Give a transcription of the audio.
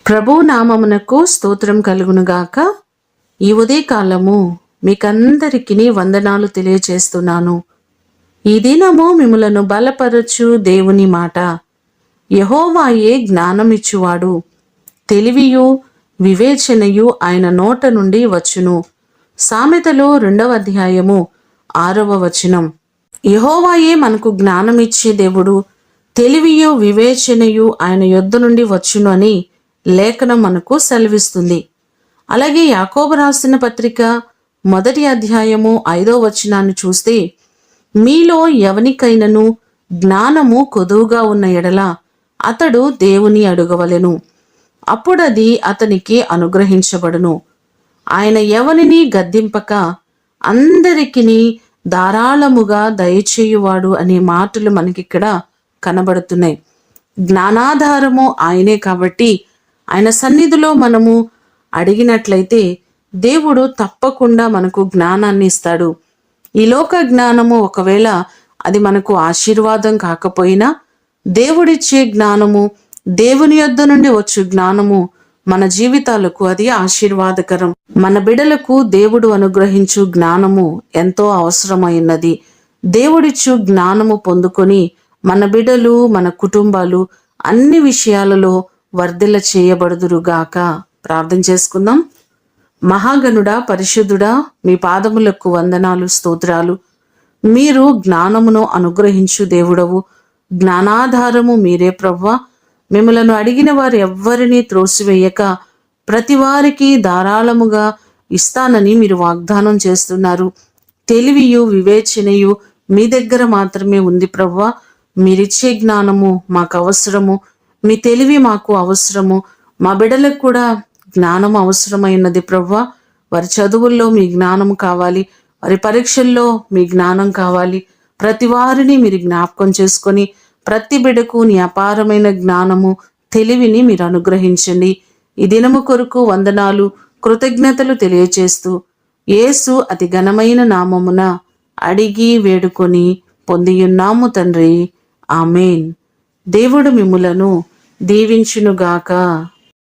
ప్రభు నామమునకు స్తోత్రం కలుగునుగాక. ఈ ఉదయకాలము మీకందరికీ వందనాలు తెలియచేస్తున్నాను. ఈ దినము మిమ్ములను బలపరచు దేవుని మాట. యెహోవాయే జ్ఞానమిచ్చువాడు, తెలివియు వివేచనయు ఆయన నోట నుండి వచ్చును. సామెతలు 2వ అధ్యాయము 6వ వచనం. యెహోవాయే మనకు జ్ఞానమిచ్చే దేవుడు, తెలివియు వివేచనయు ఆయన యొద్ద నుండి వచ్చును అని లేఖనం మనకు సెలవిస్తుంది. అలాగే యాకోబు రాసిన పత్రిక 1వ అధ్యాయము 5వ వచనాన్ని చూస్తే, మీలో ఎవనికైనను జ్ఞానము కొదువుగా ఉన్న ఎడల అతడు దేవుని అడుగవలెను, అప్పుడది అతనికి అనుగ్రహించబడును. ఆయన ఎవనిని గద్దింపక అందరికిని ధారాళముగా దయచేయువాడు అనే మాటలు మనకిక్కడ కనబడుతున్నాయి. జ్ఞానాధారము ఆయనే కాబట్టి ఆయన సన్నిధిలో మనము అడిగినట్లయితే దేవుడు తప్పకుండా మనకు జ్ఞానాన్ని ఇస్తాడు. ఈ లోక జ్ఞానము ఒకవేళ అది మనకు ఆశీర్వాదం కాకపోయినా, దేవుడిచ్చే జ్ఞానము, దేవుని యొద్ద నుండి వచ్చు జ్ఞానము మన జీవితాలకు అది ఆశీర్వాదకరం. మన బిడలకు దేవుడు అనుగ్రహించు జ్ఞానము ఎంతో అవసరమైనది. దేవుడిచ్చు జ్ఞానము పొందుకొని మన బిడలు, మన కుటుంబాలు అన్ని విషయాలలో వర్ధిల్ల చేయబడుదురుగాక. ప్రార్థన చేసుకుందాం. మహాగణుడా, పరిశుద్ధుడా, మీ పాదములకు వందనాలు, స్తోత్రాలు. మీరు జ్ఞానమును అనుగ్రహించు దేవుడవు, జ్ఞానాధారము మీరే ప్రభువా. మిమ్మలను అడిగిన వారు ఎవ్వరినీ త్రోసివేయక ప్రతి వారికి ధారాళముగా ఇస్తానని మీరు వాగ్దానం చేస్తున్నారు. తెలివియు వివేచనయు మీ దగ్గర మాత్రమే ఉంది ప్రభువా. మీరిచ్చే జ్ఞానము మాకు అవసరము, మీ తెలివి మాకు అవసరము. మా బిడ్డలకు కూడా జ్ఞానం అవసరమైనది ప్రభువా. వారి చదువుల్లో మీ జ్ఞానం కావాలి, వారి పరీక్షల్లో మీ జ్ఞానం కావాలి. ప్రతి వారిని మీరు జ్ఞాపకం చేసుకొని ప్రతి బిడ్డకు నీ అపారమైన జ్ఞానము, తెలివిని మీరు అనుగ్రహించండి. ఈ దినము కొరకు వందనాలు, కృతజ్ఞతలు తెలియచేస్తూ యేసు అతి ఘనమైన నామమున అడిగి వేడుకొని పొందియున్నాము తండ్రి. ఆమేన్. దేవుడు మిమ్ములను దీవించునుగాక.